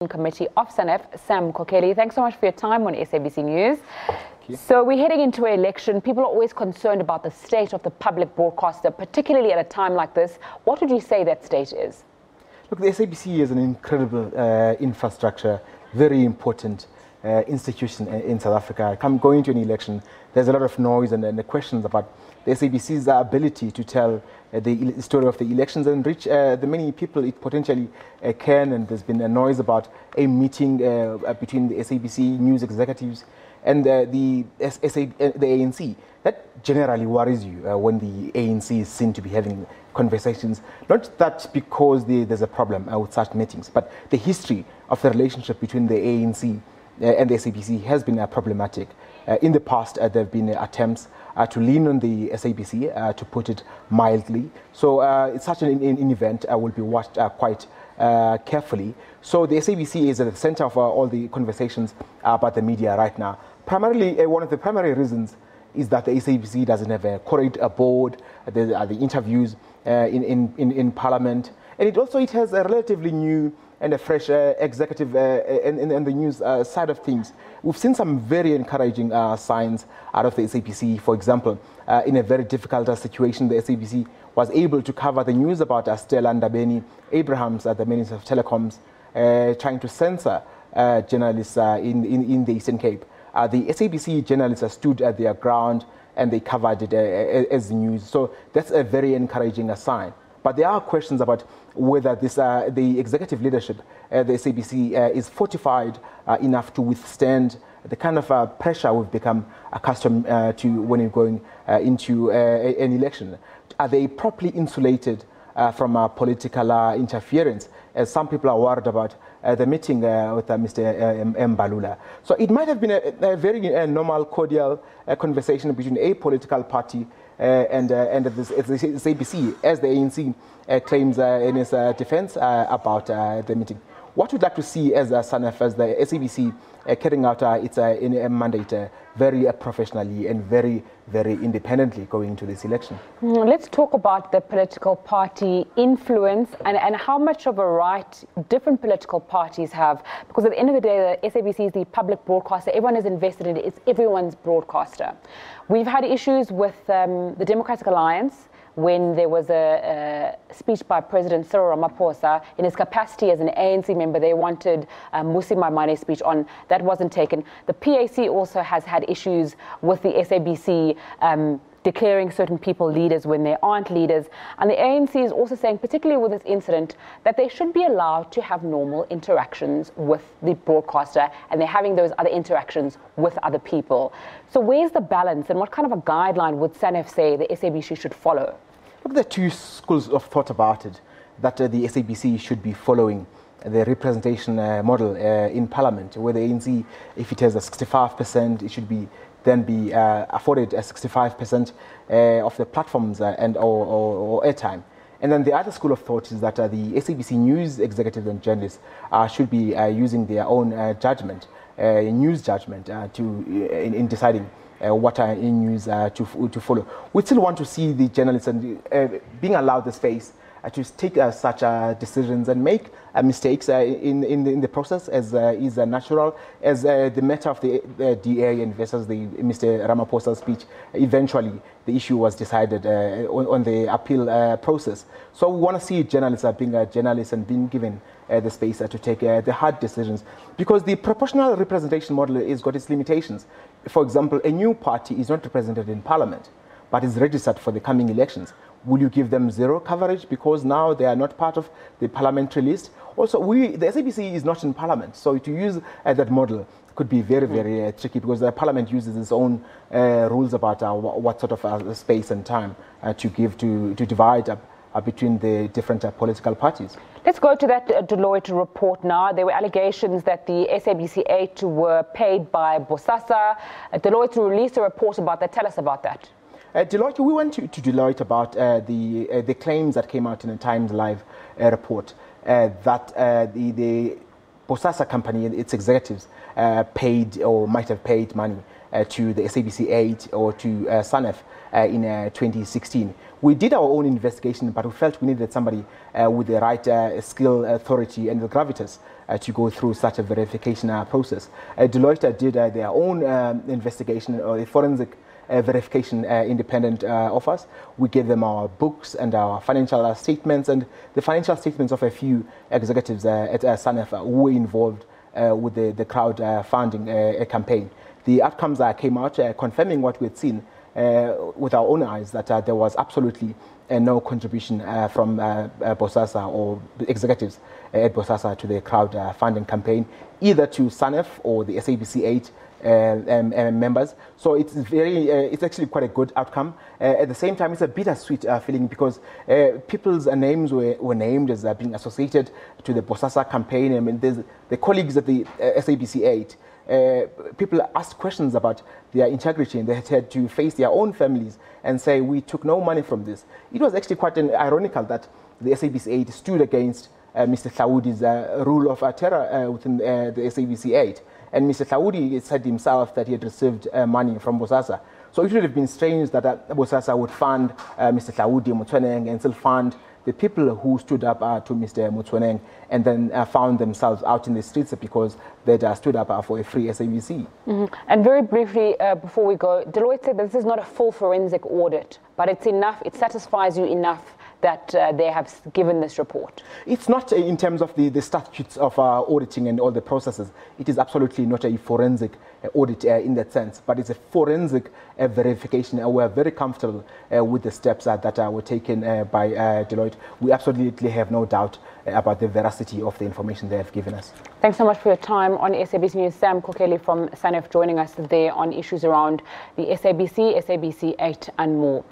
Committee of SANEF, Mkokeli. Thanks so much for your time on SABC News. So we're heading into an election. People are always concerned about the state of the public broadcaster, particularly at a time like this. What would you say that state is? Look, the SABC is an incredible infrastructure, very important institution in South Africa. Going to an election, there's a lot of noise and the questions about the SABC's ability to tell the story of the elections and reach the many people it potentially can. And there's been a noise about a meeting between the SABC news executives and the ANC. That generally worries you when the ANC is seen to be having conversations. Not that because there's a problem with such meetings, but the history of the relationship between the ANC and the SABC has been problematic. In the past, there have been attempts to lean on the SABC, to put it mildly. So it's such an event will be watched quite carefully. So the SABC is at the center of all the conversations about the media right now. Primarily, one of the primary reasons is that the SABC doesn't have a current board. The interviews in Parliament, and it has a relatively new and a fresh executive in the news side of things. We've seen some very encouraging signs out of the SABC. For example, in a very difficult situation, the SABC was able to cover the news about Stella Ndabeni-Abrahams, the Minister of Telecoms, trying to censor journalists in the Eastern Cape. The SABC journalists stood at their ground and they covered it as news. So that's a very encouraging sign. But there are questions about whether the executive leadership at the SABC is fortified enough to withstand the kind of pressure we've become accustomed to when you're going into an election. Are they properly insulated from political interference, as some people are worried about the meeting with Mr. Mbalula? So it might have been a very normal, cordial conversation between a political party and the SABC, as the ANC claims in its defense about the meeting. What would you like to see as SANEF, as the SABC carrying out its mandate very professionally and very, very independently going into this election? Let's talk about the political party influence and how much of a right different political parties have. Because at the end of the day, the SABC is the public broadcaster. Everyone is invested in it. It's everyone's broadcaster. We've had issues with the Democratic Alliance when there was a speech by President Cyril Ramaphosa in his capacity as an ANC member. They wanted Musi Maimane speech on. That wasn't taken. The PAC also has had issues with the SABC declaring certain people leaders when they aren't leaders. And the ANC is also saying, particularly with this incident, that they should be allowed to have normal interactions with the broadcaster, and they're having those other interactions with other people. So where's the balance, and what kind of a guideline would SANEF say the SABC should follow? Look, there are two schools of thought about it, that the SABC should be following the representation model in Parliament, where the ANC, if it has a 65%, it should then be afforded 65% of the platforms or airtime. And then the other school of thought is that the SABC news executives and journalists should be using their own judgment, news judgment, in deciding what news to follow. We still want to see the journalists and being allowed the space to take such decisions and make mistakes in the process, as is natural, as the matter of the DA and versus the Mr. Ramaphosa's speech. Eventually, the issue was decided on the appeal process. So we want to see journalists being journalists and being given the space to take the hard decisions, because the proportional representation model has got its limitations. For example, a new party is not represented in Parliament, but is registered for the coming elections. Will you give them zero coverage because now they are not part of the parliamentary list? Also, the SABC is not in Parliament, so to use that model could be very, very tricky, because the Parliament uses its own rules about what sort of space and time to give to divide up between the different political parties. Let's go to that Deloitte report now. There were allegations that the SABC8 were paid by Bosasa. Deloitte released a report about that. Tell us about that. Deloitte, we went to Deloitte about the claims that came out in the Times Live report that the Bosasa company and its executives paid or might have paid money to the SABC8 or to SANEF in 2016. We did our own investigation, but we felt we needed somebody with the right skill, authority, and the gravitas to go through such a verification process. Deloitte did their own investigation, or a forensic verification independent of us. We gave them our books and our financial statements and the financial statements of a few executives at SANEF who were involved with the crowdfunding campaign. The outcomes came out confirming what we had seen with our own eyes, that there was absolutely no contribution from Bosasa or the executives at Bosasa to the crowdfunding campaign, either to SANEF or the SABC8 members. So it's actually quite a good outcome. At the same time, it's a bittersweet feeling, because people's names were named as being associated to the Bosasa campaign. I mean, there's the colleagues at the SABC8. People asked questions about their integrity, and they had to face their own families and say, we took no money from this. It was actually quite ironical that the SABC8 stood against Mr. Hlaudi's rule of terror within the SABC8. And Mr. Hlaudi said himself that he had received money from Bosasa. So it would have been strange that Bosasa would fund Mr. Hlaudi Motsoeneng and still fund the people who stood up to Mr. Motsoeneng and then found themselves out in the streets because they stood up for a free SABC. And very briefly, before we go, Deloitte said that this is not a full forensic audit, but it's enough, it satisfies you enough that they have given this report? It's not in terms of the statutes of auditing and all the processes. It is absolutely not a forensic audit in that sense, but it's a forensic verification. We're very comfortable with the steps that were taken by Deloitte. We absolutely have no doubt about the veracity of the information they have given us. Thanks so much for your time on SABC News. Mkokeli from SANEF joining us today on issues around the SABC, SABC8 and more.